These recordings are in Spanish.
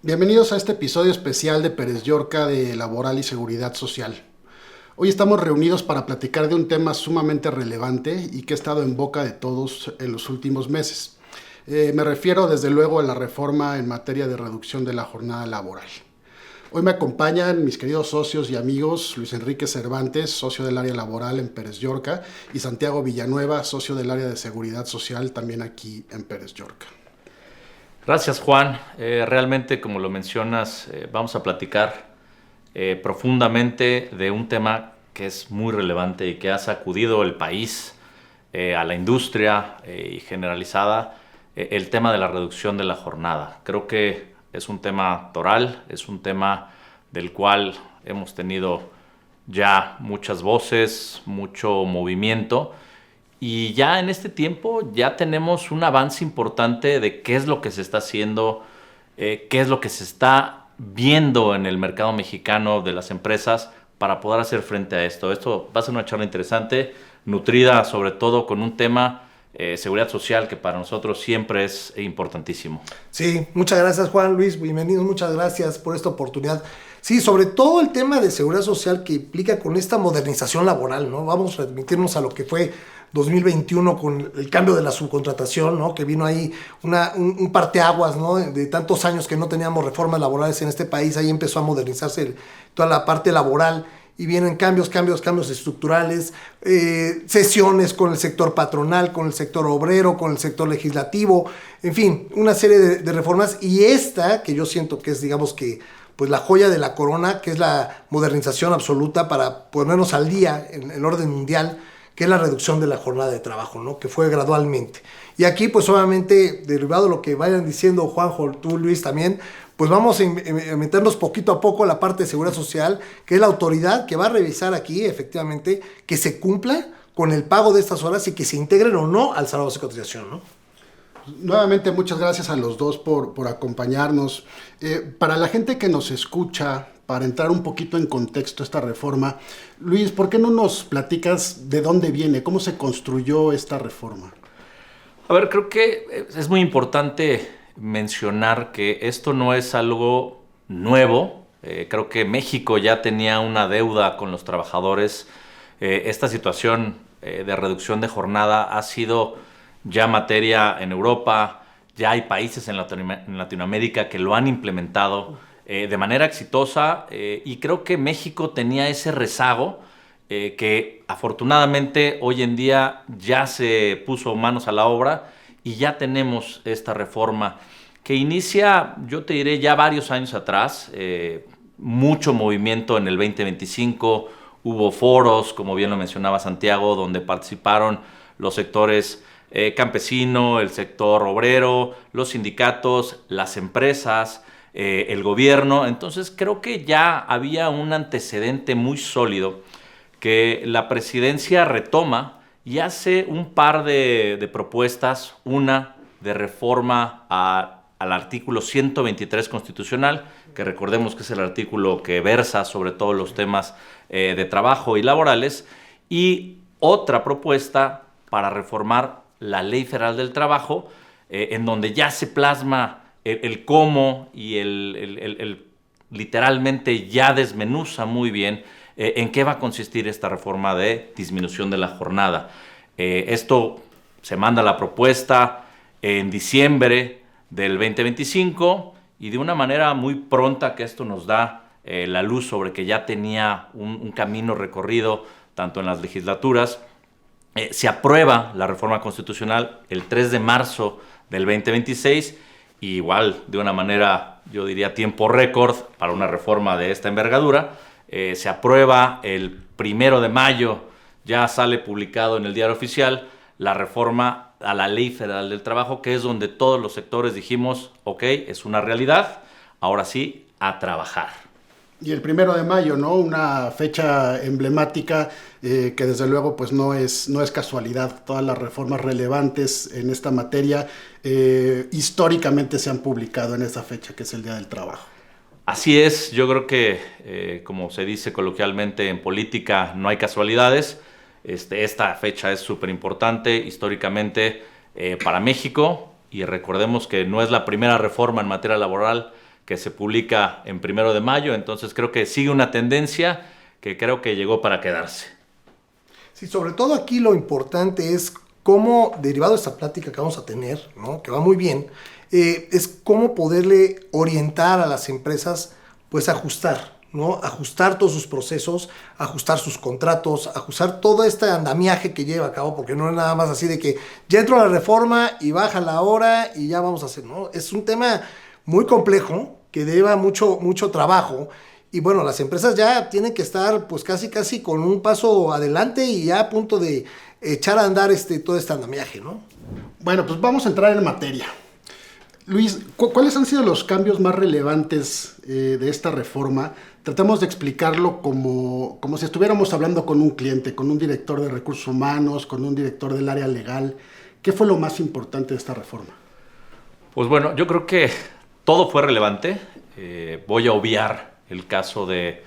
Bienvenidos a este episodio especial de Pérez Llorca de Laboral y Seguridad Social. Hoy estamos reunidos para platicar de un tema sumamente relevante y que ha estado en boca de todos en los últimos meses. Me refiero desde luego a la reforma en materia de reducción de la jornada laboral. Hoy me acompañan mis queridos socios y amigos Luis Enrique Cervantes, socio del área laboral en Pérez Llorca, y Santiago Villanueva, socio del área de Seguridad Social también aquí en Pérez Llorca. Gracias, Juan. Realmente, como lo mencionas, vamos a platicar profundamente de un tema que es muy relevante y que ha sacudido el país, a la industria y generalizada, el tema de la reducción de la jornada. Creo que es un tema toral, es un tema del cual hemos tenido ya muchas voces, mucho movimiento. Y ya en este tiempo ya tenemos un avance importante de qué es lo que se está haciendo, qué es lo que se está viendo en el mercado mexicano de las empresas para poder hacer frente a esto. Esto va a ser una charla interesante, nutrida sobre todo con un tema seguridad social que para nosotros siempre es importantísimo. Sí, muchas gracias Juan, Luis, bienvenidos, muchas gracias por esta oportunidad. Sí, sobre todo el tema de seguridad social que implica con esta modernización laboral, ¿no? Vamos a remitirnos a lo que fue 2021 con el cambio de la subcontratación, ¿no? Que vino ahí un parteaguas, ¿no? De tantos años que no teníamos reformas laborales en este país, ahí empezó a modernizarse toda la parte laboral y vienen cambios estructurales, sesiones con el sector patronal, con el sector obrero, con el sector legislativo, en fin, una serie de reformas, y esta que yo siento que es, digamos que, pues la joya de la corona, que es la modernización absoluta para ponernos al día en el orden mundial, que es la reducción de la jornada de trabajo, ¿no? Que fue gradualmente. Y aquí, pues obviamente, derivado de lo que vayan diciendo Juanjo, tú, Luis, también, pues vamos a meternos poquito a poco a la parte de seguridad social, que es la autoridad que va a revisar aquí, efectivamente, que se cumpla con el pago de estas horas y que se integren o no al salario de cotización, ¿no? Nuevamente, muchas gracias a los dos por acompañarnos. Para la gente que nos escucha, para entrar un poquito en contexto esta reforma, Luis, ¿por qué no nos platicas de dónde viene, cómo se construyó esta reforma? A ver, creo que es muy importante mencionar que esto no es algo nuevo. Creo que México ya tenía una deuda con los trabajadores. Esta situación de reducción de jornada ha sido ya materia en Europa, ya hay países en Latinoamérica que lo han implementado de manera exitosa, y creo que México tenía ese rezago que afortunadamente hoy en día ya se puso manos a la obra y ya tenemos esta reforma que inicia, yo te diré, ya varios años atrás, mucho movimiento en el 2025, hubo foros, como bien lo mencionaba Santiago, donde participaron los sectores campesino, el sector obrero, los sindicatos, las empresas, el gobierno. Entonces creo que ya había un antecedente muy sólido que la presidencia retoma y hace un par de propuestas, una de reforma al artículo 123 constitucional, que recordemos que es el artículo que versa sobre todos los temas de trabajo y laborales, y otra propuesta para reformar la Ley Federal del Trabajo, en donde ya se plasma el cómo y literalmente ya desmenuza muy bien en qué va a consistir esta reforma de disminución de la jornada. Esto se manda la propuesta en diciembre del 2025 y de una manera muy pronta que esto nos da la luz sobre que ya tenía un camino recorrido tanto en las legislaturas. Se aprueba la reforma constitucional el 3 de marzo del 2026, y igual de una manera, yo diría, tiempo récord para una reforma de esta envergadura. Se aprueba el 1 de mayo, ya sale publicado en el Diario Oficial la reforma a la Ley Federal del Trabajo, que es donde todos los sectores dijimos, ok, es una realidad, ahora sí, a trabajar. Y el 1 de mayo, ¿no? Una fecha emblemática que desde luego pues no es casualidad. Todas las reformas relevantes en esta materia históricamente se han publicado en esa fecha, que es el Día del Trabajo. Así es, yo creo que como se dice coloquialmente en política, no hay casualidades. Esta fecha es súper importante históricamente para México, y recordemos que no es la primera reforma en materia laboral que se publica en 1 de mayo, entonces creo que sigue una tendencia que creo que llegó para quedarse. Sí, sobre todo aquí lo importante es cómo, derivado de esta plática que vamos a tener, ¿no? Que va muy bien, es cómo poderle orientar a las empresas, pues ajustar, ¿no? Ajustar todos sus procesos, ajustar sus contratos, ajustar todo este andamiaje que lleva a cabo, porque no es nada más así de que ya entró la reforma y baja la hora y ya vamos a hacer, ¿no? Es un tema muy complejo que lleva mucho trabajo. Y bueno, las empresas ya tienen que estar pues casi con un paso adelante y ya a punto de echar a andar todo este andamiaje, ¿no? Bueno, pues vamos a entrar en materia. Luis, ¿cuáles han sido los cambios más relevantes de esta reforma? Tratamos de explicarlo como si estuviéramos hablando con un cliente, con un director de recursos humanos, con un director del área legal. ¿Qué fue lo más importante de esta reforma? Pues bueno, yo creo que todo fue relevante. Voy a obviar el caso de,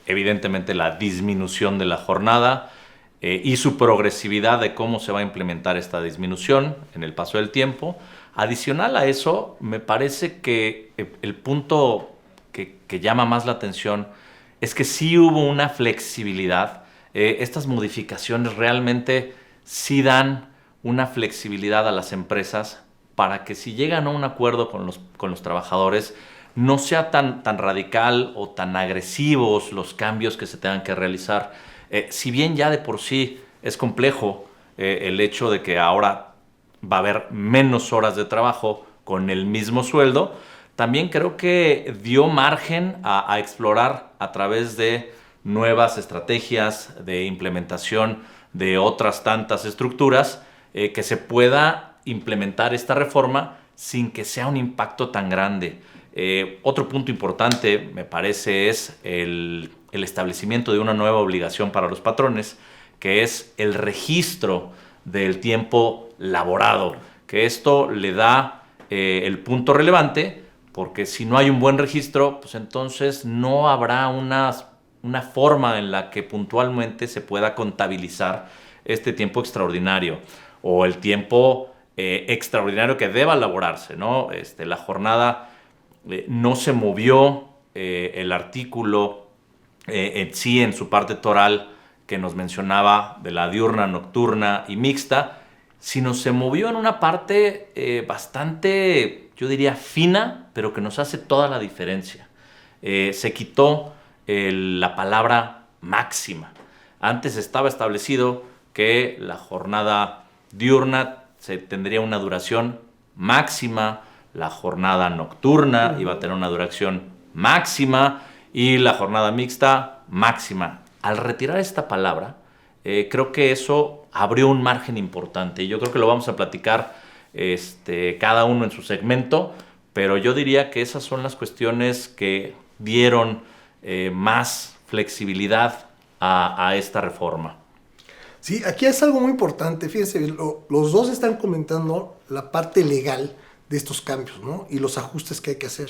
evidentemente, la disminución de la jornada y su progresividad de cómo se va a implementar esta disminución en el paso del tiempo. Adicional a eso, me parece que el punto que llama más la atención es que sí hubo una flexibilidad. Estas modificaciones realmente sí dan una flexibilidad a las empresas para que si llegan a un acuerdo con los trabajadores, no sea tan radical o tan agresivos los cambios que se tengan que realizar. Si bien ya de por sí es complejo el hecho de que ahora va a haber menos horas de trabajo con el mismo sueldo, también creo que dio margen a explorar a través de nuevas estrategias de implementación de otras tantas estructuras que se pueda implementar esta reforma sin que sea un impacto tan grande. Otro punto importante, me parece, es el establecimiento de una nueva obligación para los patrones, que es el registro del tiempo laborado, que esto le da el punto relevante, porque si no hay un buen registro, pues entonces no habrá una forma en la que puntualmente se pueda contabilizar este tiempo extraordinario o el tiempo extraordinario que deba laborarse, ¿no? La jornada no se movió el artículo en sí en su parte toral que nos mencionaba de la diurna, nocturna y mixta, sino se movió en una parte bastante, yo diría, fina, pero que nos hace toda la diferencia. Se quitó la palabra máxima. Antes estaba establecido que la jornada diurna tendría una duración máxima, la jornada nocturna iba a tener una duración máxima y la jornada mixta máxima. Al retirar esta palabra, creo que eso abrió un margen importante y yo creo que lo vamos a platicar cada uno en su segmento, pero yo diría que esas son las cuestiones que dieron más flexibilidad a esta reforma. Sí, aquí es algo muy importante. Fíjense, los dos están comentando la parte legal de estos cambios, ¿no? Y los ajustes que hay que hacer.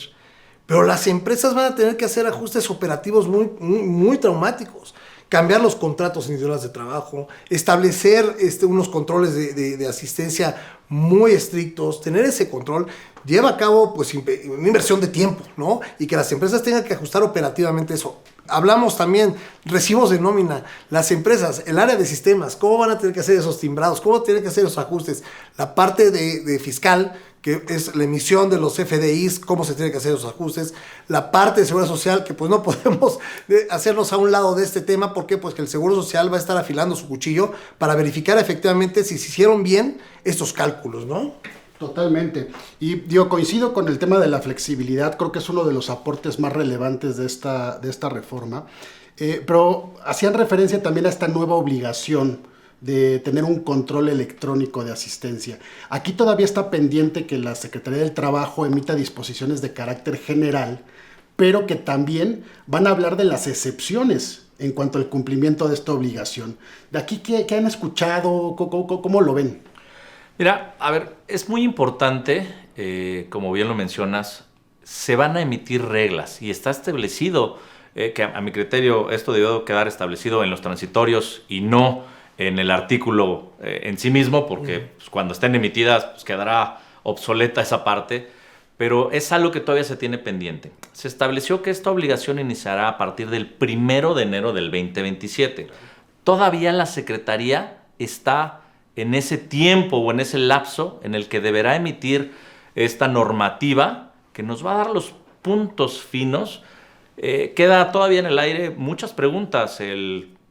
Pero las empresas van a tener que hacer ajustes operativos muy traumáticos. Cambiar los contratos en horas de trabajo, establecer unos controles de asistencia muy estrictos, tener ese control lleva a cabo pues una inversión de tiempo, ¿no? Y que las empresas tengan que ajustar operativamente eso. Hablamos también recibos de nómina, las empresas, el área de sistemas, cómo van a tener que hacer esos timbrados, cómo tienen que hacer esos ajustes, la parte de fiscal, que es la emisión de los FDIs, cómo se tienen que hacer esos ajustes, la parte de seguridad social, que pues no podemos hacernos a un lado de este tema, porque pues que el Seguro Social va a estar afilando su cuchillo para verificar efectivamente si se hicieron bien estos cálculos, ¿no? Totalmente. Y coincido con el tema de la flexibilidad, creo que es uno de los aportes más relevantes de esta reforma, pero hacían referencia también a esta nueva obligación de tener un control electrónico de asistencia. Aquí todavía está pendiente que la Secretaría del Trabajo emita disposiciones de carácter general, pero que también van a hablar de las excepciones en cuanto al cumplimiento de esta obligación. ¿De aquí qué han escuchado? ¿Cómo lo ven? Mira, a ver, es muy importante, como bien lo mencionas, se van a emitir reglas y está establecido, que a mi criterio esto debió quedar establecido en los transitorios y no en el artículo en sí mismo, porque pues, cuando estén emitidas pues, quedará obsoleta esa parte, pero es algo que todavía se tiene pendiente. Se estableció que esta obligación iniciará a partir del 1 de enero del 2027. Todavía la Secretaría está en ese tiempo o en ese lapso en el que deberá emitir esta normativa que nos va a dar los puntos finos. Queda todavía en el aire muchas preguntas.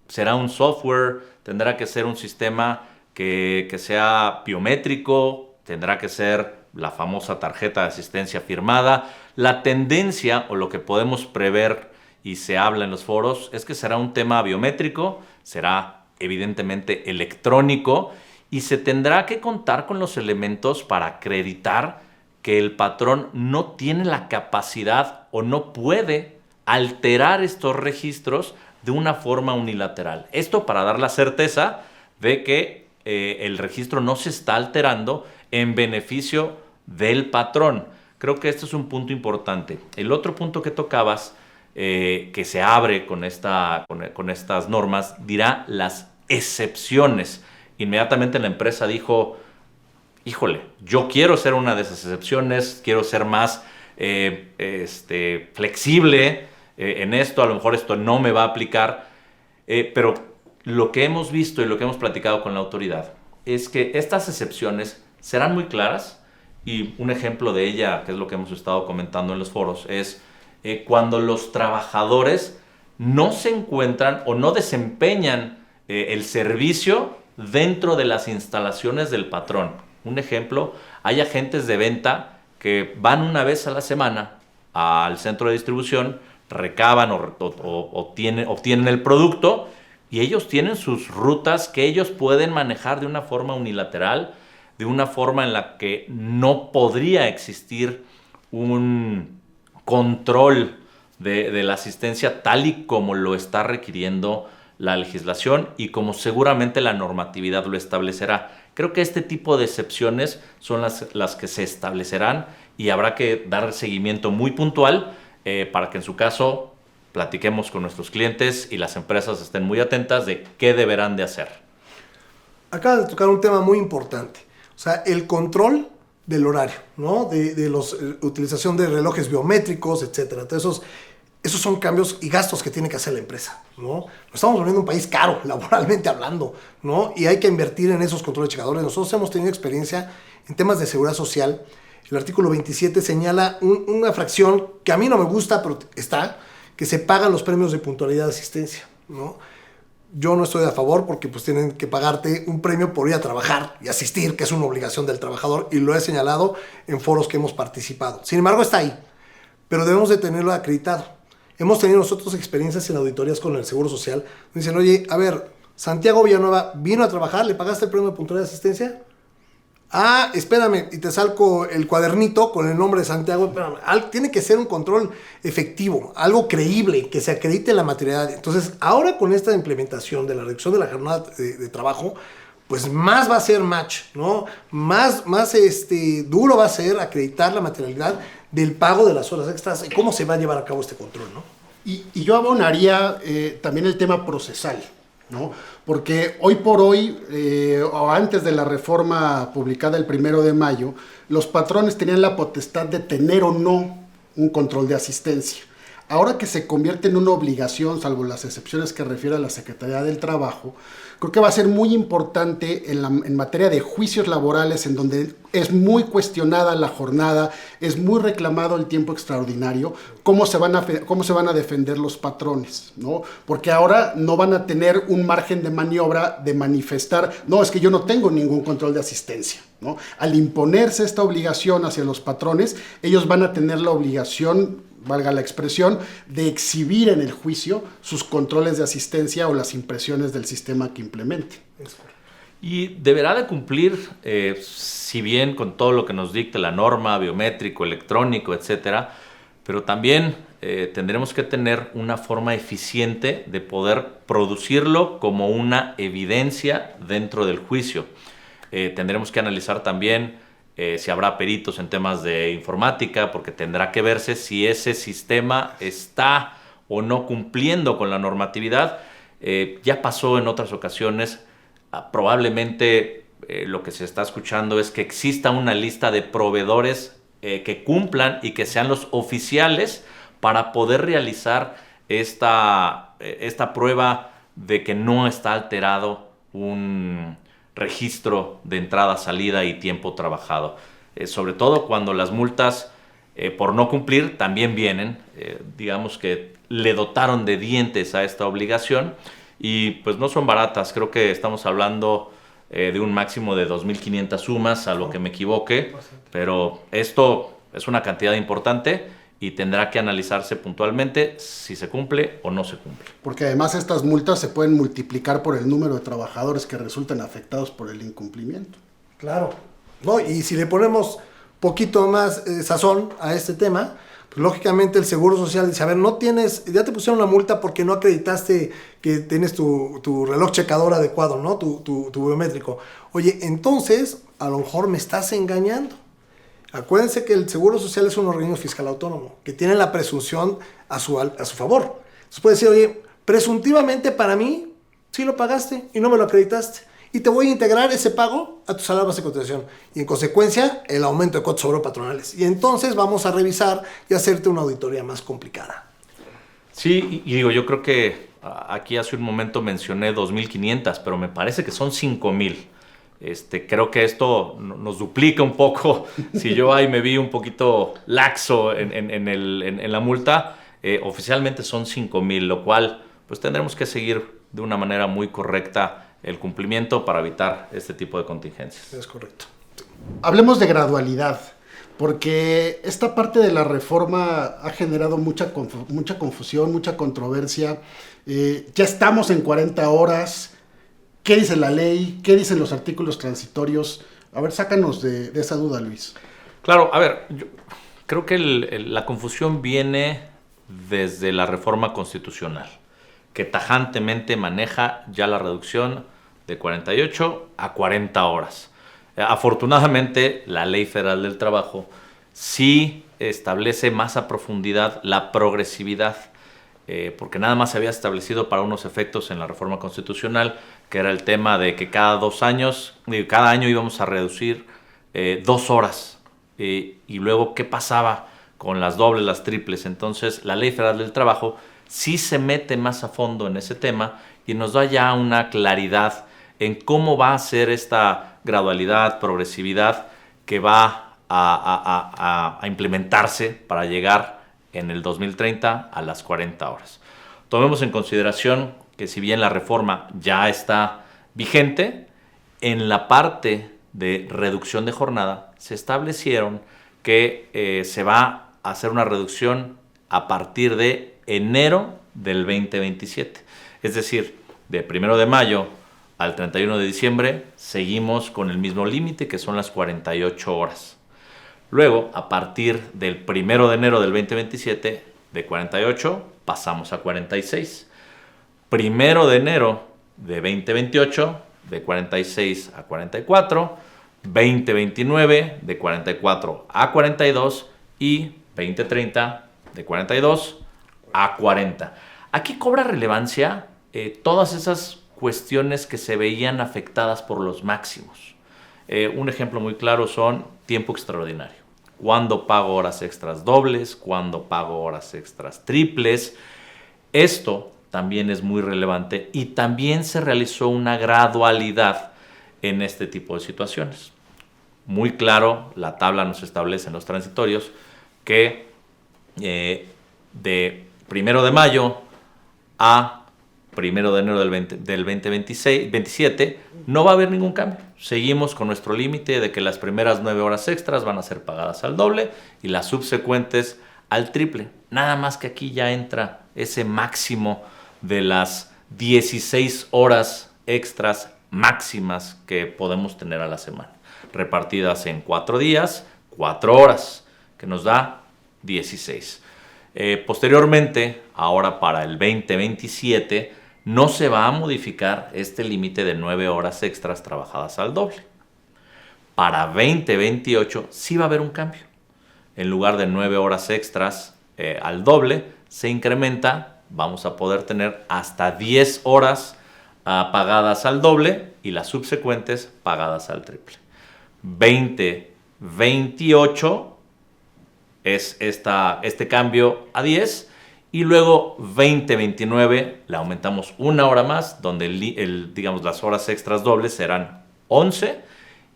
¿Será un software? ¿Tendrá que ser un sistema que sea biométrico? ¿Tendrá que ser la famosa tarjeta de asistencia firmada? La tendencia o lo que podemos prever y se habla en los foros es que será un tema biométrico, será evidentemente electrónico y se tendrá que contar con los elementos para acreditar que el patrón no tiene la capacidad o no puede alterar estos registros de una forma unilateral. Esto para dar la certeza de que el registro no se está alterando en beneficio del patrón. Creo que este es un punto importante. El otro punto que tocabas, que se abre con estas normas, dirá las excepciones. Inmediatamente la empresa dijo, híjole, yo quiero ser una de esas excepciones, quiero ser más flexible en esto, a lo mejor esto no me va a aplicar, pero lo que hemos visto y lo que hemos platicado con la autoridad es que estas excepciones serán muy claras y un ejemplo de ella, que es lo que hemos estado comentando en los foros, es cuando los trabajadores no se encuentran o no desempeñan el servicio dentro de las instalaciones del patrón. Un ejemplo, hay agentes de venta que van una vez a la semana al centro de distribución, recaban o obtienen el producto y ellos tienen sus rutas que ellos pueden manejar de una forma unilateral, de una forma en la que no podría existir un control de la asistencia tal y como lo está requiriendo la legislación y como seguramente la normatividad lo establecerá. Creo que este tipo de excepciones son las que se establecerán y habrá que dar seguimiento muy puntual para que en su caso platiquemos con nuestros clientes y las empresas estén muy atentas de qué deberán de hacer. Acabas de tocar un tema muy importante, o sea, el control del horario, ¿no? De los utilización de relojes biométricos, etcétera. Entonces, esos son cambios y gastos que tiene que hacer la empresa, ¿no? Nos estamos volviendo un país caro, laboralmente hablando, ¿no? Y hay que invertir en esos controles checadores. Nosotros hemos tenido experiencia en temas de seguridad social. El artículo 27 señala una fracción que a mí no me gusta, pero está, que se pagan los premios de puntualidad de asistencia, ¿no? Yo no estoy a favor porque pues tienen que pagarte un premio por ir a trabajar y asistir, que es una obligación del trabajador, y lo he señalado en foros que hemos participado. Sin embargo, está ahí, pero debemos de tenerlo acreditado. Hemos tenido nosotros experiencias en auditorías con el Seguro Social. Dicen, oye, a ver, Santiago Villanueva vino a trabajar, ¿le pagaste el premio de puntualidad de asistencia? Ah, espérame, y te saco el cuadernito con el nombre de Santiago. Espérame, tiene que ser un control efectivo, algo creíble, que se acredite la materialidad. Entonces, ahora con esta implementación de la reducción de la jornada de trabajo, pues más va a ser match, ¿no? Más duro va a ser acreditar la materialidad del pago de las horas extras y cómo se va a llevar a cabo este control, ¿no? Y yo abonaría también el tema procesal, ¿no? Porque hoy por hoy, o antes de la reforma publicada el 1 de mayo, los patrones tenían la potestad de tener o no un control de asistencia. Ahora que se convierte en una obligación, salvo las excepciones que refiere a la Secretaría del Trabajo, creo que va a ser muy importante en materia de juicios laborales, en donde es muy cuestionada la jornada, es muy reclamado el tiempo extraordinario, cómo se van a defender los patrones, ¿no? Porque ahora no van a tener un margen de maniobra de manifestar, no, es que yo no tengo ningún control de asistencia, ¿no? Al imponerse esta obligación hacia los patrones, ellos van a tener la obligación, valga la expresión, de exhibir en el juicio sus controles de asistencia o las impresiones del sistema que implemente. Y deberá de cumplir, si bien con todo lo que nos dicte la norma, biométrico, electrónico, etcétera, pero también tendremos que tener una forma eficiente de poder producirlo como una evidencia dentro del juicio. Tendremos que analizar también si habrá peritos en temas de informática, porque tendrá que verse si ese sistema está o no cumpliendo con la normatividad. Ya pasó en otras ocasiones, probablemente lo que se está escuchando es que exista una lista de proveedores que cumplan y que sean los oficiales para poder realizar esta prueba de que no está alterado un registro de entrada, salida y tiempo trabajado. Sobre todo cuando las multas por no cumplir también vienen, digamos que le dotaron de dientes a esta obligación y pues no son baratas. Creo que estamos hablando de un máximo de 2.500 sumas, a lo que me equivoque, pero esto es una cantidad importante y tendrá que analizarse puntualmente si se cumple o no se cumple. Porque además estas multas se pueden multiplicar por el número de trabajadores que resulten afectados por el incumplimiento. Claro, ¿no? Y si le ponemos poquito más sazón a este tema, pues lógicamente el Seguro Social dice, a ver, ya te pusieron una multa porque no acreditaste que tienes tu reloj checador adecuado, ¿no? Tu biométrico. Oye, entonces, a lo mejor me estás engañando. Acuérdense que el Seguro Social es un organismo fiscal autónomo, que tiene la presunción a su favor. Entonces puede decir, oye, presuntivamente para mí, sí lo pagaste y no me lo acreditaste. Y te voy a integrar ese pago a tu salario base de cotización. Y en consecuencia, el aumento de cuotas patronales. Y entonces vamos a revisar y hacerte una auditoría más complicada. Sí, y digo, yo creo que aquí hace un momento mencioné 2.500, pero me parece que son 5.000. Creo que esto nos duplica un poco. Si yo ahí me vi un poquito laxo en la multa, oficialmente son 5.000, lo cual pues tendremos que seguir de una manera muy correcta el cumplimiento para evitar este tipo de contingencias. Es correcto. Hablemos de gradualidad, porque esta parte de la reforma ha generado mucha confusión, mucha controversia. Ya estamos en 40 horas. ¿Qué dice la ley? ¿Qué dicen los artículos transitorios? A ver, sácanos de esa duda, Luis. Claro, a ver, yo creo que la confusión viene desde la reforma constitucional, que tajantemente maneja ya la reducción de 48 a 40 horas. Afortunadamente, la Ley Federal del Trabajo sí establece más a profundidad la progresividad, porque nada más se había establecido para unos efectos en la reforma constitucional, que era el tema de que cada año íbamos a reducir 2 horas. Y luego, ¿qué pasaba con las dobles, las triples? Entonces, la Ley Federal del Trabajo sí se mete más a fondo en ese tema y nos da ya una claridad en cómo va a ser esta gradualidad, progresividad que va a implementarse para llegar en el 2030 a las 40 horas. Tomemos en consideración que si bien la reforma ya está vigente, en la parte de reducción de jornada se establecieron que se va a hacer una reducción a partir de enero del 2027. Es decir, de 1 de mayo al 31 de diciembre seguimos con el mismo límite, que son las 48 horas. Luego, a partir del 1 de enero del 2027, de 48 pasamos a 46. 1 de enero de 2028, de 46 a 44. 2029, de 44 a 42. Y 2030, de 42 a 40. Aquí cobra relevancia todas esas cuestiones que se veían afectadas por los máximos. Un ejemplo muy claro son tiempo extraordinario. ¿Cuándo pago horas extras dobles? ¿Cuándo pago horas extras triples? Esto también es muy relevante y también se realizó una gradualidad en este tipo de situaciones. Muy claro, la tabla nos establece en los transitorios que de 1 de mayo a 1 de enero del 2027 no va a haber ningún cambio. Seguimos con nuestro límite de que las primeras 9 horas extras van a ser pagadas al doble y las subsecuentes al triple. Nada más que aquí ya entra ese máximo de las 16 horas extras máximas que podemos tener a la semana, repartidas en 4 días, 4 horas, que nos da 16. Posteriormente, ahora para el 2027, no se va a modificar este límite de 9 horas extras trabajadas al doble. Para 2028 sí va a haber un cambio. En lugar de 9 horas extras al doble, se incrementa, vamos a poder tener hasta 10 horas pagadas al doble y las subsecuentes pagadas al triple. 2028 es este cambio a 10. Y luego 2029 le aumentamos una hora más, donde digamos, las horas extras dobles serán 11.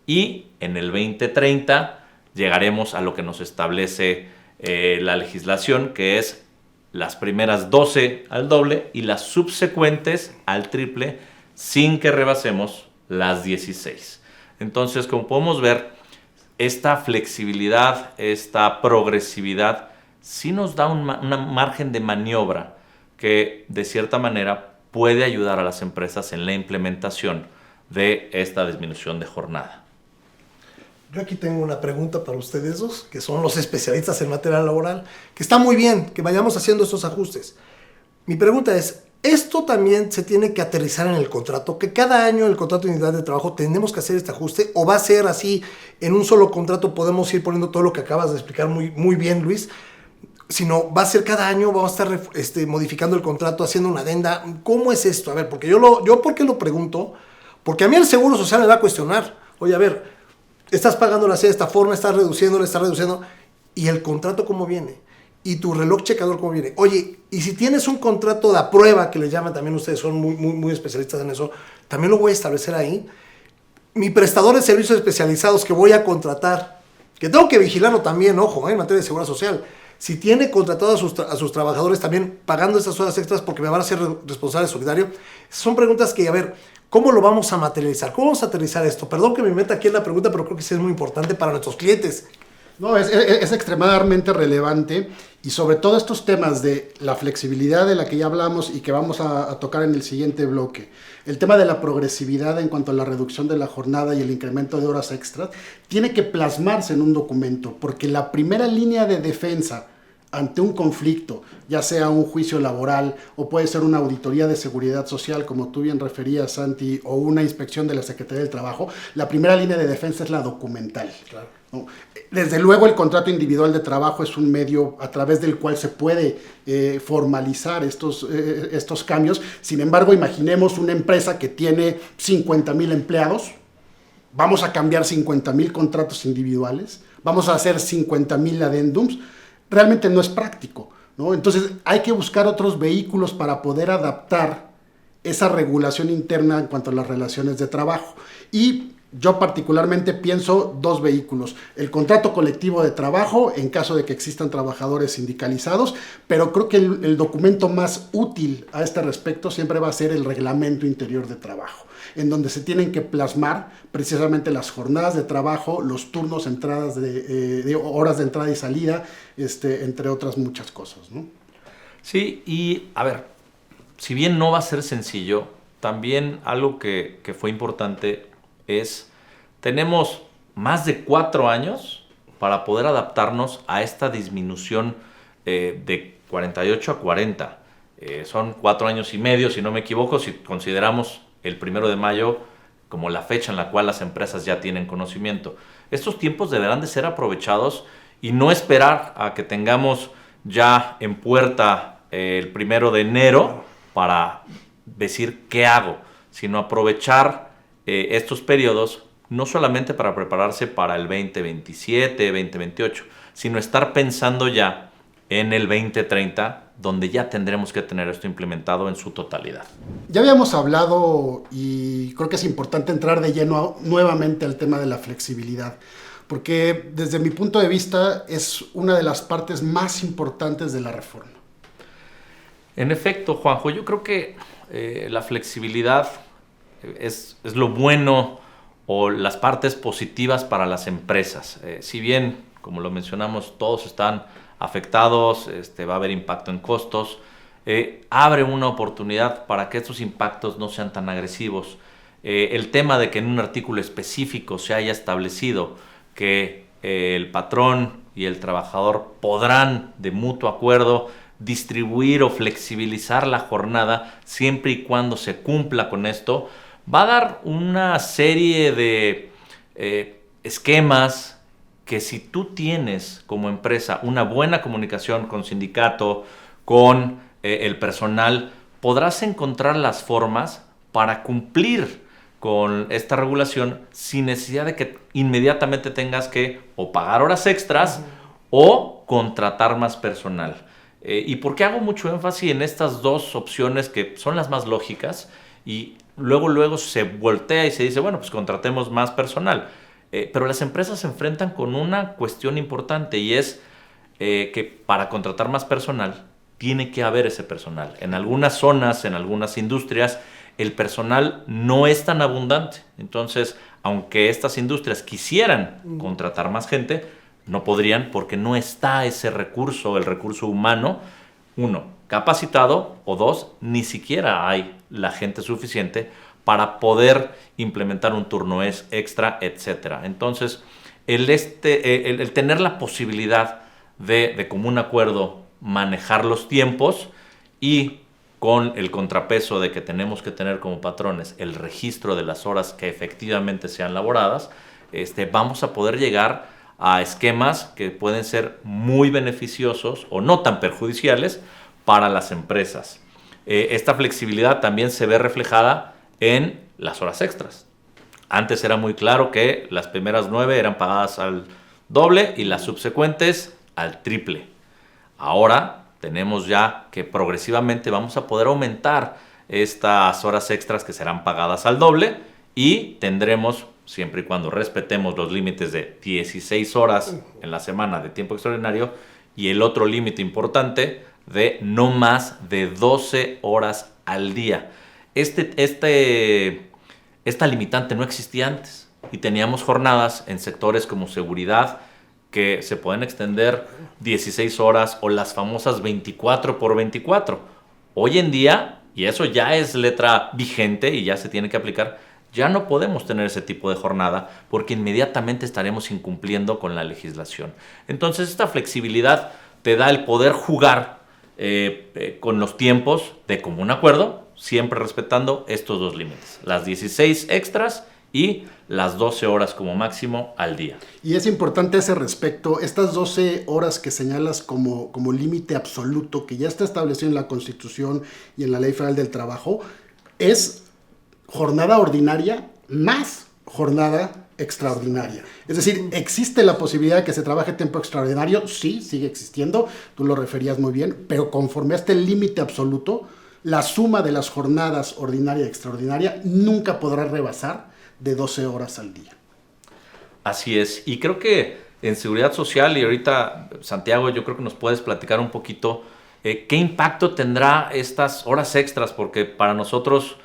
Y en el 2030 llegaremos a lo que nos establece la legislación, que es las primeras 12 al doble y las subsecuentes al triple, sin que rebasemos las 16. Entonces, como podemos ver, esta flexibilidad, esta progresividad, sí nos da un margen de maniobra que de cierta manera puede ayudar a las empresas en la implementación de esta disminución de jornada. Yo aquí tengo una pregunta para ustedes dos, que son los especialistas en materia laboral, que está muy bien que vayamos haciendo estos ajustes. Mi pregunta es, ¿esto también se tiene que aterrizar en el contrato? ¿Que cada año en el contrato de unidad de trabajo tenemos que hacer este ajuste? ¿O va a ser así, en un solo contrato podemos ir poniendo todo lo que acabas de explicar muy bien, Luis? Sino va a ser cada año, vamos a estar modificando el contrato, haciendo una adenda. ¿Cómo es esto? A ver, porque yo ¿por qué lo pregunto? Porque a mí el Seguro Social me va a cuestionar. Oye, a ver, estás pagándola así de esta forma, estás reduciendo. ¿Y el contrato cómo viene? ¿Y tu reloj checador cómo viene? Oye, y si tienes un contrato de prueba, que le llaman también ustedes, son muy especialistas en eso, también lo voy a establecer ahí. Mi prestador de servicios especializados que voy a contratar, que tengo que vigilarlo también, ojo, en materia de seguridad social. Si tiene contratado a sus trabajadores también pagando estas horas extras porque me van a ser responsable solidario. Son preguntas que, a ver, ¿cómo lo vamos a materializar? ¿Cómo vamos a aterrizar esto? Perdón que me meta aquí en la pregunta, pero creo que sí es muy importante para nuestros clientes. No, es extremadamente relevante, y sobre todo estos temas de la flexibilidad de la que ya hablamos y que vamos a tocar en el siguiente bloque, el tema de la progresividad en cuanto a la reducción de la jornada y el incremento de horas extras, tiene que plasmarse en un documento, porque la primera línea de defensa ante un conflicto, ya sea un juicio laboral o puede ser una auditoría de seguridad social, como tú bien referías, Santi, o una inspección de la Secretaría del Trabajo, la primera línea de defensa es la documental. Claro. ¿No? Desde luego el contrato individual de trabajo es un medio a través del cual se puede formalizar estos cambios. Sin embargo, imaginemos una empresa que tiene 50,000 empleados. Vamos a cambiar 50,000 contratos individuales, vamos a hacer 50,000 adendums. Realmente no es práctico, ¿no? Entonces hay que buscar otros vehículos para poder adaptar esa regulación interna en cuanto a las relaciones de trabajo. Y yo particularmente pienso dos vehículos: el contrato colectivo de trabajo en caso de que existan trabajadores sindicalizados, pero creo que el documento más útil a este respecto siempre va a ser el reglamento interior de trabajo, en donde se tienen que plasmar precisamente las jornadas de trabajo, los turnos, entradas de horas de entrada y salida, entre otras muchas cosas, ¿no? Sí, y a ver, si bien no va a ser sencillo, también algo que fue importante es, tenemos más de 4 años para poder adaptarnos a esta disminución de 48 a 40. Son 4 años y medio, si no me equivoco, si consideramos el 1 de mayo como la fecha en la cual las empresas ya tienen conocimiento. Estos tiempos deberán de ser aprovechados y no esperar a que tengamos ya en puerta el 1 de enero para decir qué hago, sino aprovechar estos periodos no solamente para prepararse para el 2027, 2028, sino estar pensando ya en el 2030, donde ya tendremos que tener esto implementado en su totalidad. Ya habíamos hablado, y creo que es importante entrar de lleno nuevamente al tema de la flexibilidad, porque desde mi punto de vista es una de las partes más importantes de la reforma. En efecto, Juanjo, yo creo que la flexibilidad es lo bueno o las partes positivas para las empresas. Si bien, como lo mencionamos, todos están afectados, va a haber impacto en costos, abre una oportunidad para que estos impactos no sean tan agresivos. El tema de que en un artículo específico se haya establecido que el patrón y el trabajador podrán, de mutuo acuerdo, distribuir o flexibilizar la jornada siempre y cuando se cumpla con esto, va a dar una serie de esquemas que, si tú tienes como empresa una buena comunicación con sindicato, con el personal, podrás encontrar las formas para cumplir con esta regulación sin necesidad de que inmediatamente tengas que o pagar horas extras o contratar más personal. ¿Y por qué hago mucho énfasis en estas dos opciones que son las más lógicas? Y luego se voltea y se dice, bueno, pues contratemos más personal. Pero las empresas se enfrentan con una cuestión importante y es que para contratar más personal tiene que haber ese personal. En algunas zonas, en algunas industrias, el personal no es tan abundante. Entonces, aunque estas industrias quisieran contratar más gente, no podrían porque no está ese recurso, el recurso humano, uno, capacitado, o dos, ni siquiera hay la gente suficiente para poder implementar un turno extra, etc. Entonces, el tener la posibilidad de común acuerdo manejar los tiempos y con el contrapeso de que tenemos que tener como patrones el registro de las horas que efectivamente sean laboradas, vamos a poder llegar a esquemas que pueden ser muy beneficiosos o no tan perjudiciales para las empresas. Esta flexibilidad también se ve reflejada en las horas extras. Antes era muy claro que las primeras 9 eran pagadas al doble y las subsecuentes al triple. Ahora tenemos ya que progresivamente vamos a poder aumentar estas horas extras que serán pagadas al doble y tendremos, siempre y cuando respetemos los límites de 16 horas en la semana de tiempo extraordinario y el otro límite importante de no más de 12 horas al día. Esta limitante no existía antes y teníamos jornadas en sectores como seguridad que se pueden extender 16 horas o las famosas 24 por 24. Hoy en día, y eso ya es letra vigente y ya se tiene que aplicar, ya no podemos tener ese tipo de jornada porque inmediatamente estaremos incumpliendo con la legislación. Entonces esta flexibilidad te da el poder jugar con los tiempos de común acuerdo, siempre respetando estos dos límites, las 16 extras y las 12 horas como máximo al día. Y es importante a ese respecto, estas 12 horas que señalas como límite absoluto, que ya está establecido en la Constitución y en la Ley Federal del Trabajo, es jornada ordinaria más jornada extraordinaria. Es decir, ¿existe la posibilidad de que se trabaje tiempo extraordinario? Sí, sigue existiendo, tú lo referías muy bien, pero conforme a este límite absoluto, la suma de las jornadas ordinaria y extraordinaria nunca podrá rebasar de 12 horas al día. Así es, y creo que en seguridad social, y ahorita Santiago, yo creo que nos puedes platicar un poquito qué impacto tendrá estas horas extras, porque para nosotros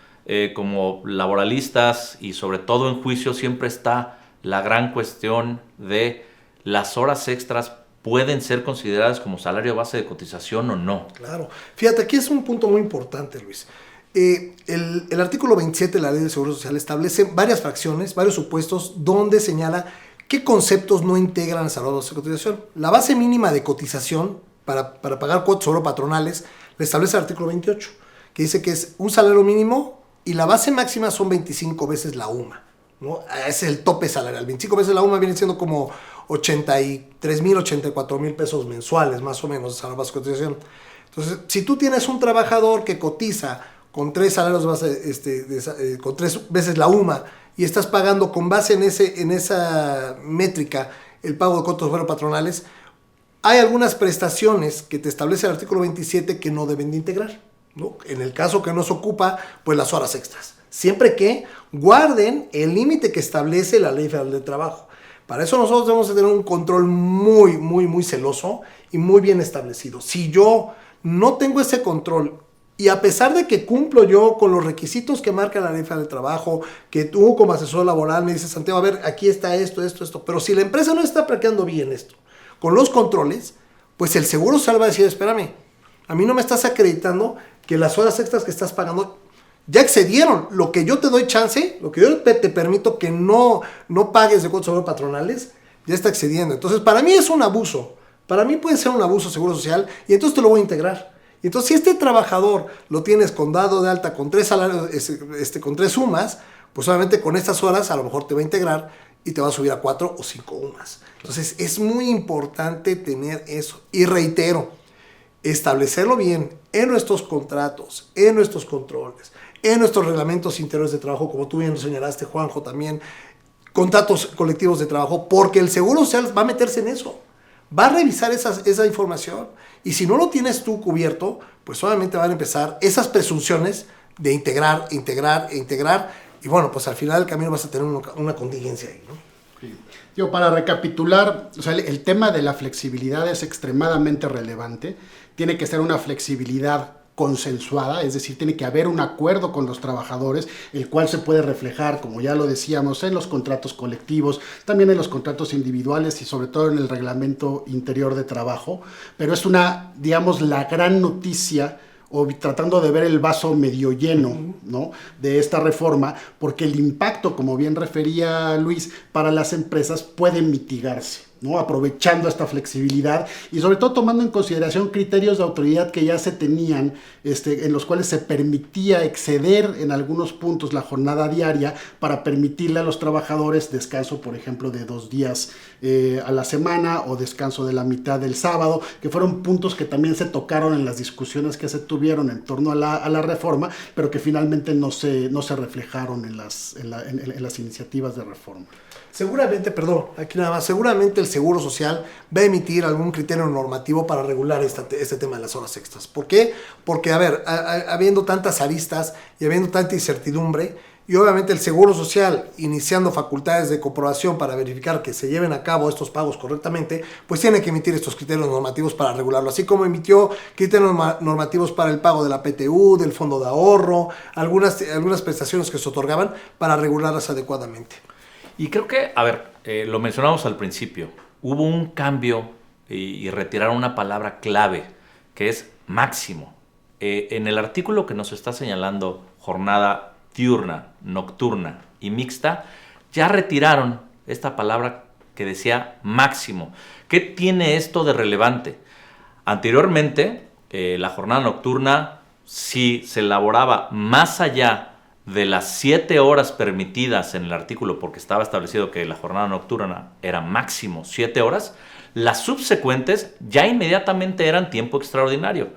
como laboralistas y sobre todo en juicio siempre está la gran cuestión de las horas extras pueden ser consideradas como salario base de cotización o no. Claro, fíjate, aquí es un punto muy importante, Luis. El artículo 27 de la Ley de Seguro Social establece varias fracciones, varios supuestos donde señala qué conceptos no integran el salario base de cotización. La base mínima de cotización para pagar cuotas sobre patronales la establece el artículo 28, que dice que es un salario mínimo y la base máxima son 25 veces la UMA, ¿no? Ese es el tope salarial. 25 veces la UMA viene siendo como 83,000, 84,000 pesos mensuales, más o menos, de salario base de cotización. Entonces, si tú tienes un trabajador que cotiza con 3 salarios base, con 3 veces la UMA y estás pagando con base en esa métrica el pago de cuotas sobre patronales, hay algunas prestaciones que te establece el artículo 27 que no deben de integrar, ¿no? En el caso que nos ocupa, pues las horas extras. Siempre que guarden el límite que establece la Ley Federal del Trabajo. Para eso nosotros debemos de tener un control muy, muy, muy celoso y muy bien establecido. Si yo no tengo ese control y a pesar de que cumplo yo con los requisitos que marca la Ley Federal del Trabajo, que tú como asesor laboral me dices, Santiago, a ver, aquí está esto, pero si la empresa no está aplicando bien esto, con los controles, pues el Seguro Social va a decir, espérame, a mí no me estás acreditando que las horas extras que estás pagando ya excedieron. Lo que yo te doy chance, lo que yo te permito que no pagues de cuotas sobre patronales, ya está excediendo. Entonces, para mí es un abuso. Para mí puede ser un abuso Seguro Social y entonces te lo voy a integrar. Y entonces, si este trabajador lo tienes con dado de alta, con 3 salarios, con 3 sumas, pues obviamente con estas horas a lo mejor te va a integrar y te va a subir a 4 o 5 UMAS. Entonces, es muy importante tener eso. Y reitero, establecerlo bien en nuestros contratos, en nuestros controles, en nuestros reglamentos interiores de trabajo, como tú bien lo señalaste, Juanjo, también, contratos colectivos de trabajo, porque el Seguro Social va a meterse en eso. va a revisar esa información y si no lo tienes tú cubierto, pues obviamente van a empezar esas presunciones de integrar y bueno, pues al final del camino vas a tener una contingencia ahí, ¿no? Sí. Yo, para recapitular, o sea, el tema de la flexibilidad es extremadamente relevante. Tiene que ser una flexibilidad consensuada, es decir, tiene que haber un acuerdo con los trabajadores, el cual se puede reflejar, como ya lo decíamos, en los contratos colectivos, también en los contratos individuales y sobre todo en el reglamento interior de trabajo. Pero es digamos, la gran noticia, o tratando de ver el vaso medio lleno, ¿no?, de esta reforma, porque el impacto, como bien refería Luis, para las empresas puede mitigarse, ¿no?, aprovechando esta flexibilidad y sobre todo tomando en consideración criterios de autoridad que ya se tenían, en los cuales se permitía exceder en algunos puntos la jornada diaria para permitirle a los trabajadores descanso, por ejemplo, de 2 días a la semana o descanso de la mitad del sábado, que fueron puntos que también se tocaron en las discusiones que se tuvieron en torno a la reforma, pero que finalmente no se reflejaron en las iniciativas de reforma. Seguramente, aquí nada más, seguramente el Seguro Social va a emitir algún criterio normativo para regular este tema de las horas extras. ¿Por qué? Porque, habiendo tantas aristas y habiendo tanta incertidumbre, y obviamente el Seguro Social iniciando facultades de comprobación para verificar que se lleven a cabo estos pagos correctamente, pues tiene que emitir estos criterios normativos para regularlo, así como emitió criterios normativos para el pago de la PTU, del fondo de ahorro, algunas prestaciones que se otorgaban para regularlas adecuadamente. Y creo que, lo mencionamos al principio, hubo un cambio y retiraron una palabra clave, que es máximo. En el artículo que nos está señalando, jornada diurna, nocturna y mixta, ya retiraron esta palabra que decía máximo. ¿Qué tiene esto de relevante? Anteriormente, la jornada nocturna, si se elaboraba más allá de las 7 horas permitidas en el artículo, porque estaba establecido que la jornada nocturna era máximo 7 horas, las subsecuentes ya inmediatamente eran tiempo extraordinario.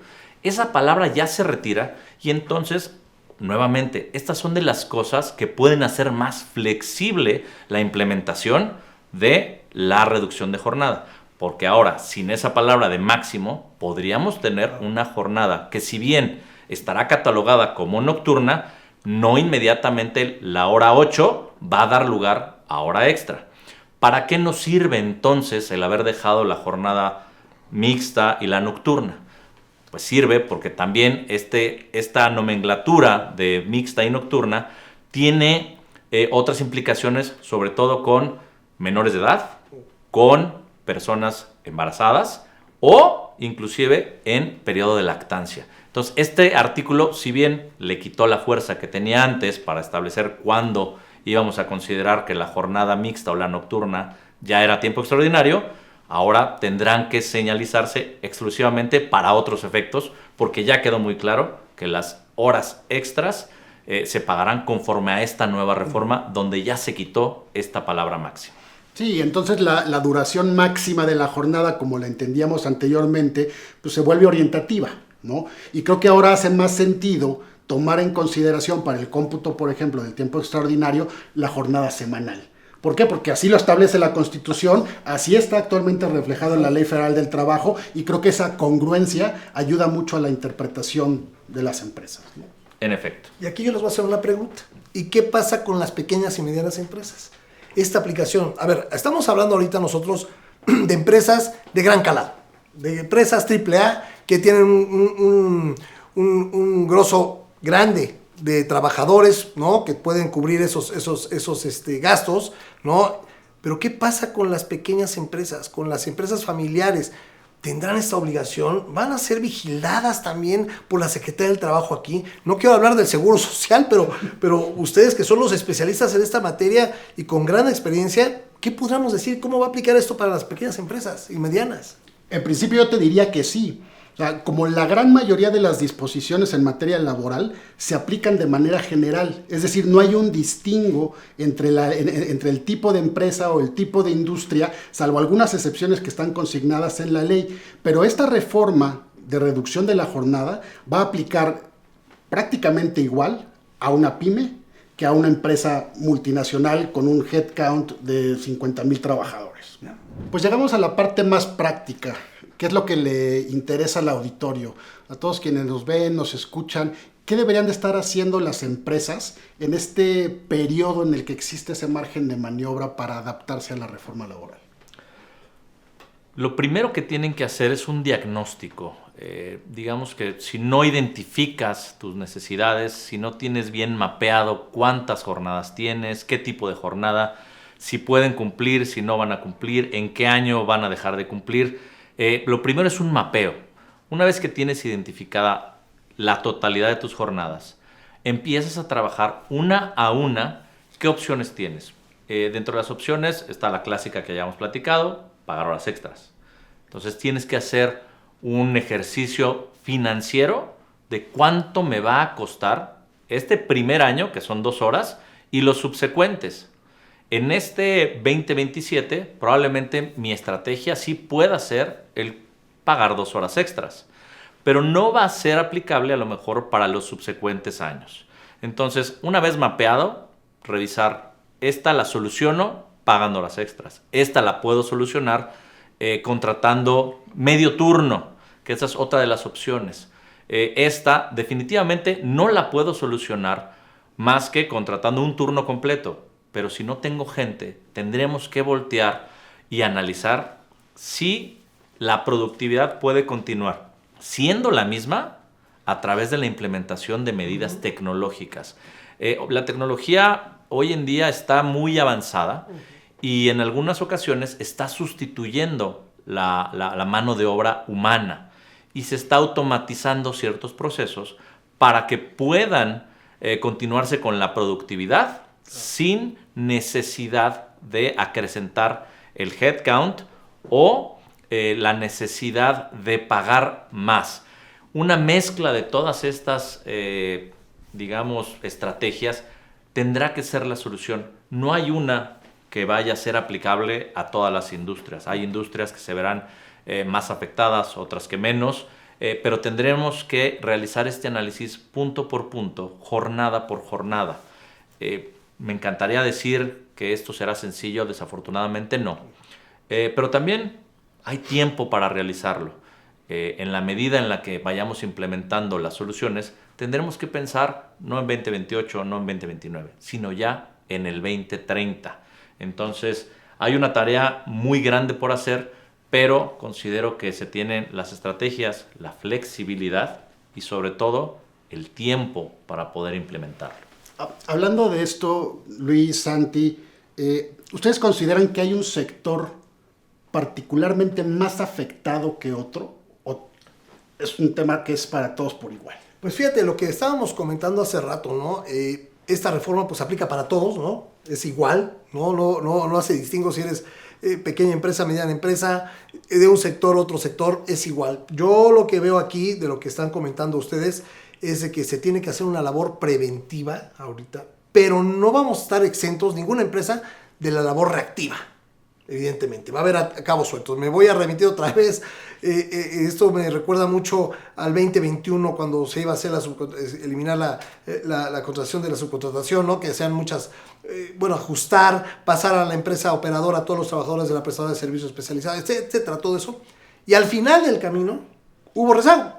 Esa palabra ya se retira y entonces, nuevamente, estas son de las cosas que pueden hacer más flexible la implementación de la reducción de jornada. Porque ahora, sin esa palabra de máximo, podríamos tener una jornada que, si bien estará catalogada como nocturna, no inmediatamente la hora 8 va a dar lugar a hora extra. ¿Para qué nos sirve entonces el haber dejado la jornada mixta y la nocturna? Pues sirve porque también esta nomenclatura de mixta y nocturna tiene otras implicaciones, sobre todo con menores de edad, con personas embarazadas o inclusive en periodo de lactancia. Entonces, este artículo, si bien le quitó la fuerza que tenía antes para establecer cuándo íbamos a considerar que la jornada mixta o la nocturna ya era tiempo extraordinario, ahora tendrán que señalizarse exclusivamente para otros efectos, porque ya quedó muy claro que las horas extras se pagarán conforme a esta nueva reforma, donde ya se quitó esta palabra máxima. Sí, entonces la duración máxima de la jornada, como la entendíamos anteriormente, pues se vuelve orientativa, ¿no? Y creo que ahora hace más sentido tomar en consideración para el cómputo, por ejemplo, del tiempo extraordinario, la jornada semanal. ¿Por qué? Porque así lo establece la Constitución, así está actualmente reflejado en la Ley Federal del Trabajo, y creo que esa congruencia ayuda mucho a la interpretación de las empresas, ¿no? En efecto. Y aquí yo les voy a hacer una pregunta. ¿Y qué pasa con las pequeñas y medianas empresas? Esta aplicación, estamos hablando ahorita nosotros de empresas de gran calado, de empresas AAA que tienen un grosso grande de trabajadores, ¿no?, que pueden cubrir esos gastos, ¿no? Pero ¿qué pasa con las pequeñas empresas, con las empresas familiares? ¿Tendrán esta obligación? ¿Van a ser vigiladas también por la Secretaría del Trabajo aquí? No quiero hablar del Seguro Social, pero ustedes que son los especialistas en esta materia y con gran experiencia, ¿qué podríamos decir? ¿Cómo va a aplicar esto para las pequeñas empresas y medianas? En principio yo te diría que sí. O sea, como la gran mayoría de las disposiciones en materia laboral se aplican de manera general, es decir, no hay un distingo entre el tipo de empresa o el tipo de industria, salvo algunas excepciones que están consignadas en la ley, pero esta reforma de reducción de la jornada va a aplicar prácticamente igual a una pyme que a una empresa multinacional con un headcount de 50,000 trabajadores, ¿no? Pues llegamos a la parte más práctica, que es lo que le interesa al auditorio, a todos quienes nos ven, nos escuchan. ¿Qué deberían de estar haciendo las empresas en este periodo en el que existe ese margen de maniobra para adaptarse a la reforma laboral? Lo primero que tienen que hacer es un diagnóstico. Digamos que si no identificas tus necesidades, si no tienes bien mapeado cuántas jornadas tienes, qué tipo de jornada, si pueden cumplir, si no van a cumplir, en qué año van a dejar de cumplir, lo primero es un mapeo. Una vez que tienes identificada la totalidad de tus jornadas, empiezas a trabajar una a una qué opciones tienes. Dentro de las opciones está la clásica que ya hemos platicado, pagar horas extras. Entonces tienes que hacer un ejercicio financiero de cuánto me va a costar este primer año, que son 2 horas, y los subsecuentes. En este 2027 probablemente mi estrategia sí pueda ser el pagar 2 horas extras, pero no va a ser aplicable a lo mejor para los subsecuentes años. Entonces, una vez mapeado, revisar, esta la soluciono pagando horas extras, esta la puedo solucionar contratando medio turno, que esa es otra de las opciones. Esta definitivamente no la puedo solucionar más que contratando un turno completo, pero si no tengo gente, tendremos que voltear y analizar si la productividad puede continuar siendo la misma a través de la implementación de medidas tecnológicas. La tecnología hoy en día está muy avanzada y en algunas ocasiones está sustituyendo la mano de obra humana y se está automatizando ciertos procesos para que puedan continuarse con la productividad sin necesidad de acrecentar el headcount o la necesidad de pagar más. Una mezcla de todas estas, digamos, estrategias tendrá que ser la solución. No hay una que vaya a ser aplicable a todas las industrias. Hay industrias que se verán más afectadas, otras que menos, pero tendremos que realizar este análisis punto por punto, jornada por jornada. Me encantaría decir que esto será sencillo, desafortunadamente no. Pero también hay tiempo para realizarlo. En la medida en la que vayamos implementando las soluciones, tendremos que pensar no en 2028, no en 2029, sino ya en el 2030. Entonces, hay una tarea muy grande por hacer, pero considero que se tienen las estrategias, la flexibilidad y sobre todo el tiempo para poder implementarlo. Hablando de esto, Luis, Santi, ¿ustedes consideran que hay un sector particularmente más afectado que otro? ¿O es un tema que es para todos por igual? Pues fíjate, lo que estábamos comentando hace rato, ¿no? Esta reforma pues aplica para todos, ¿no? Es igual, no hace distingo si eres pequeña empresa, mediana empresa, de un sector a otro sector, es igual. Yo lo que veo aquí, de lo que están comentando ustedes, es de que se tiene que hacer una labor preventiva ahorita, pero no vamos a estar exentos, ninguna empresa, de la labor reactiva. Evidentemente, va a haber cabos sueltos. Me voy a remitir otra vez. Esto me recuerda mucho al 2021 cuando se iba a hacer eliminar la contratación de la subcontratación, ¿no? Que sean muchas, ajustar, pasar a la empresa operadora a todos los trabajadores de la prestadora de servicios especializados, etcétera, todo eso. Y al final del camino hubo rezago,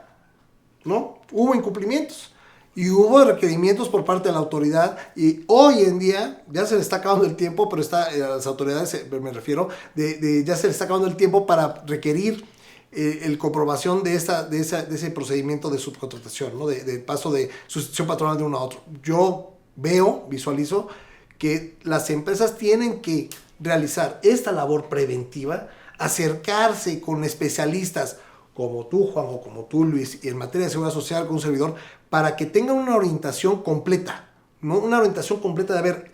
¿no? Hubo incumplimientos. Y hubo requerimientos por parte de la autoridad y hoy en día ya se le está acabando el tiempo, pero a las autoridades, me refiero, ya se le está acabando el tiempo para requerir el comprobación de ese procedimiento de subcontratación, ¿no? De paso de sustitución patronal de uno a otro. Yo visualizo que las empresas tienen que realizar esta labor preventiva, acercarse con especialistas como tú, Juanjo, como tú, Luis, y en materia de seguridad social con un servidor, para que tengan una orientación completa, ¿no? Una orientación completa de, a ver,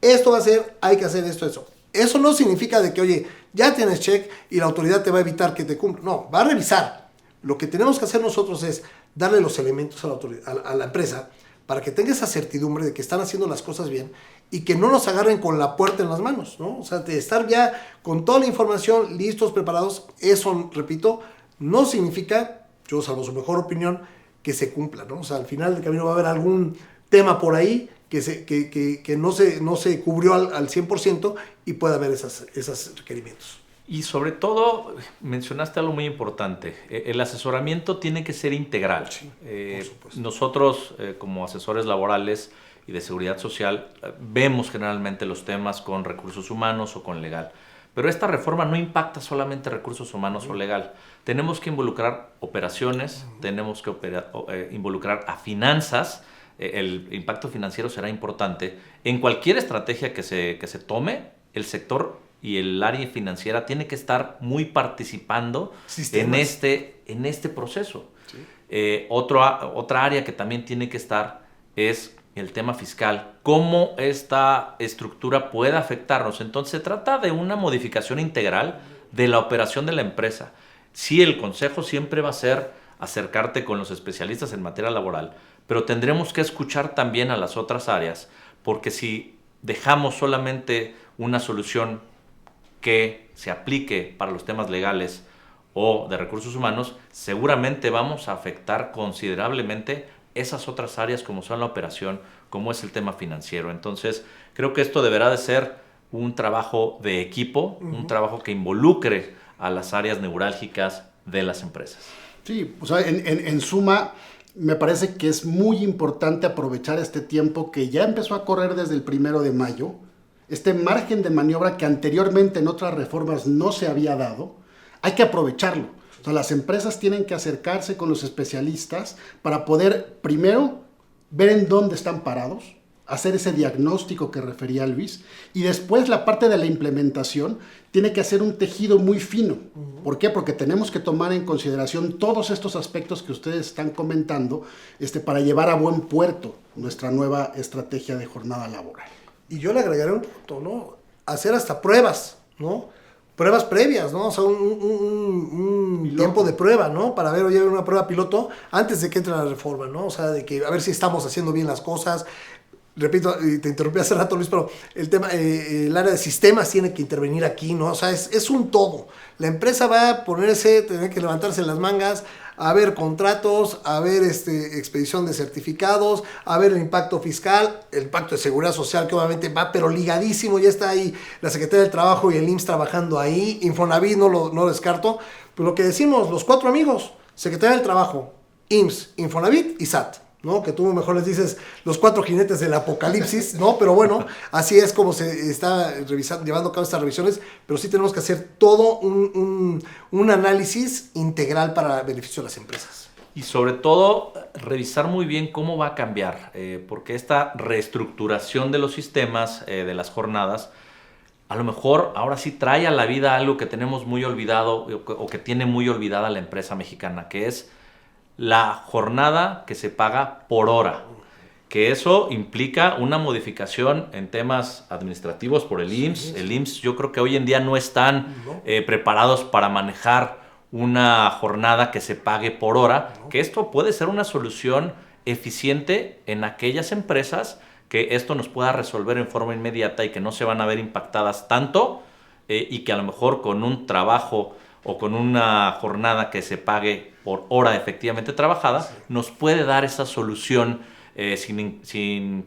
esto va a ser, hay que hacer esto, eso. Eso no significa de que, oye, ya tienes check y la autoridad te va a evitar que te cumpla. No, va a revisar. Lo que tenemos que hacer nosotros es darle los elementos a la autoridad, a la empresa, para que tenga esa certidumbre de que están haciendo las cosas bien y que no nos agarren con la puerta en las manos, ¿no? O sea, de estar ya con toda la información, listos, preparados. Eso, repito, no significa, yo salvo su mejor opinión, que se cumpla, ¿no? O sea, al final del camino va a haber algún tema por ahí que no se cubrió al 100% y puede haber esos requerimientos. Y sobre todo, mencionaste algo muy importante, el asesoramiento tiene que ser integral. Sí, por supuesto. Nosotros, como asesores laborales y de seguridad social, vemos generalmente los temas con recursos humanos o con legal. Pero esta reforma no impacta solamente recursos humanos o legal. Tenemos que involucrar operaciones, tenemos que involucrar a finanzas. El impacto financiero será importante. En cualquier estrategia que se tome, el sector y el área financiera tiene que estar muy participando en este proceso. Sí. Otra área que también tiene que estar es el tema fiscal. Cómo esta estructura puede afectarnos. Entonces se trata de una modificación integral de la operación de la empresa. Sí, el consejo siempre va a ser acercarte con los especialistas en materia laboral, pero tendremos que escuchar también a las otras áreas, porque si dejamos solamente una solución que se aplique para los temas legales o de recursos humanos, seguramente vamos a afectar considerablemente esas otras áreas como son la operación, como es el tema financiero. Entonces, creo que esto deberá de ser un trabajo de equipo, un trabajo que involucre a las áreas neurálgicas de las empresas. Sí, o sea, en suma, me parece que es muy importante aprovechar este tiempo que ya empezó a correr desde el 1 de mayo, este margen de maniobra que anteriormente en otras reformas no se había dado, hay que aprovecharlo. O sea, las empresas tienen que acercarse con los especialistas para poder, primero, ver en dónde están parados, hacer ese diagnóstico que refería Luis, y después la parte de la implementación tiene que hacer un tejido muy fino. ¿Por qué? Porque tenemos que tomar en consideración todos estos aspectos que ustedes están comentando para llevar a buen puerto nuestra nueva estrategia de jornada laboral. Y yo le agregaré un punto, ¿no? Hacer hasta pruebas, ¿no? Pruebas previas, ¿no? O sea, un tiempo de prueba, ¿no? Para ver, oye, una prueba piloto antes de que entre la reforma, ¿no? O sea, de que a ver si estamos haciendo bien las cosas. Repito, y te interrumpí hace rato, Luis, pero el tema, el área de sistemas tiene que intervenir aquí, ¿no? O sea, es un todo. La empresa va a tener que levantarse las mangas, a ver contratos, a ver expedición de certificados, a ver el impacto fiscal, el impacto de seguridad social, que obviamente va, pero ligadísimo, ya está ahí la Secretaría del Trabajo y el IMSS trabajando ahí, Infonavit no lo descarto, pero lo que decimos, los 4 amigos, Secretaría del Trabajo, IMSS, Infonavit y SAT, ¿no? Que tú mejor les dices los 4 jinetes del apocalipsis, ¿no? Pero bueno, así es como se está llevando a cabo estas revisiones, pero sí tenemos que hacer todo un análisis integral para el beneficio de las empresas. Y sobre todo, revisar muy bien cómo va a cambiar, porque esta reestructuración de los sistemas, de las jornadas, a lo mejor ahora sí trae a la vida algo que tenemos muy olvidado o que tiene muy olvidada la empresa mexicana, que es la jornada que se paga por hora, que eso implica una modificación en temas administrativos por el IMSS. Sí. El IMSS yo creo que hoy en día no están preparados para manejar una jornada que se pague por hora, que esto puede ser una solución eficiente en aquellas empresas que esto nos pueda resolver en forma inmediata y que no se van a ver impactadas tanto y que a lo mejor con un trabajo o con una jornada que se pague por hora efectivamente trabajada, nos puede dar esa solución sin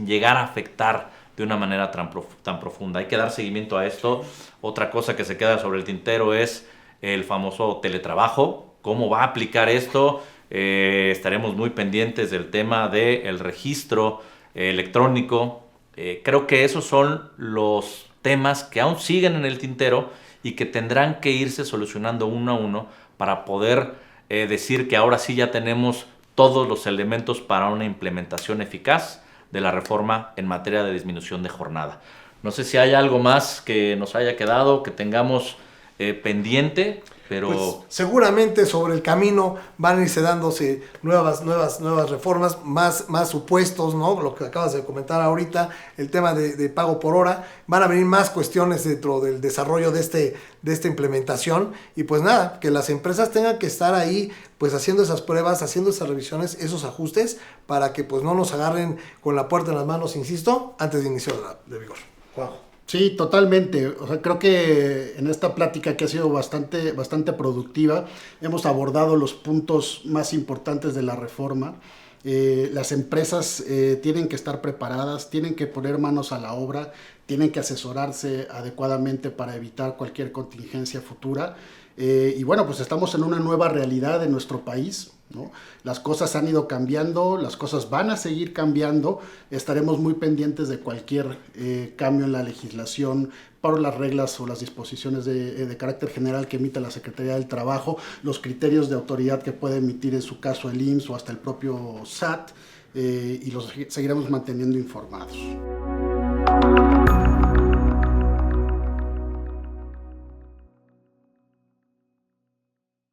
llegar a afectar de una manera tan profunda. Hay que dar seguimiento a esto. Otra cosa que se queda sobre el tintero es el famoso teletrabajo. ¿Cómo va a aplicar esto? Estaremos muy pendientes del tema del registro electrónico. Creo que esos son los temas que aún siguen en el tintero y que tendrán que irse solucionando uno a uno para poder decir que ahora sí ya tenemos todos los elementos para una implementación eficaz de la reforma en materia de disminución de jornada. No sé si hay algo más que nos haya quedado, que tengamos pendiente, pero... Pues, seguramente sobre el camino van a irse dándose nuevas reformas, más supuestos, ¿no? Lo que acabas de comentar ahorita, el tema de pago por hora, van a venir más cuestiones dentro del desarrollo de esta implementación, y pues nada, que las empresas tengan que estar ahí pues haciendo esas pruebas, haciendo esas revisiones, esos ajustes, para que pues no nos agarren con la puerta en las manos, insisto, antes de iniciar de vigor. Wow. Sí, totalmente. O sea, creo que en esta plática que ha sido bastante productiva, hemos abordado los puntos más importantes de la reforma. Las empresas tienen que estar preparadas, tienen que poner manos a la obra, tienen que asesorarse adecuadamente para evitar cualquier contingencia futura. Y bueno, pues estamos en una nueva realidad en nuestro país, ¿no? Las cosas han ido cambiando, las cosas van a seguir cambiando. Estaremos muy pendientes de cualquier cambio en la legislación para las reglas o las disposiciones de carácter general que emita la Secretaría del Trabajo, los criterios de autoridad que puede emitir en su caso el IMSS o hasta el propio SAT, y los seguiremos manteniendo informados.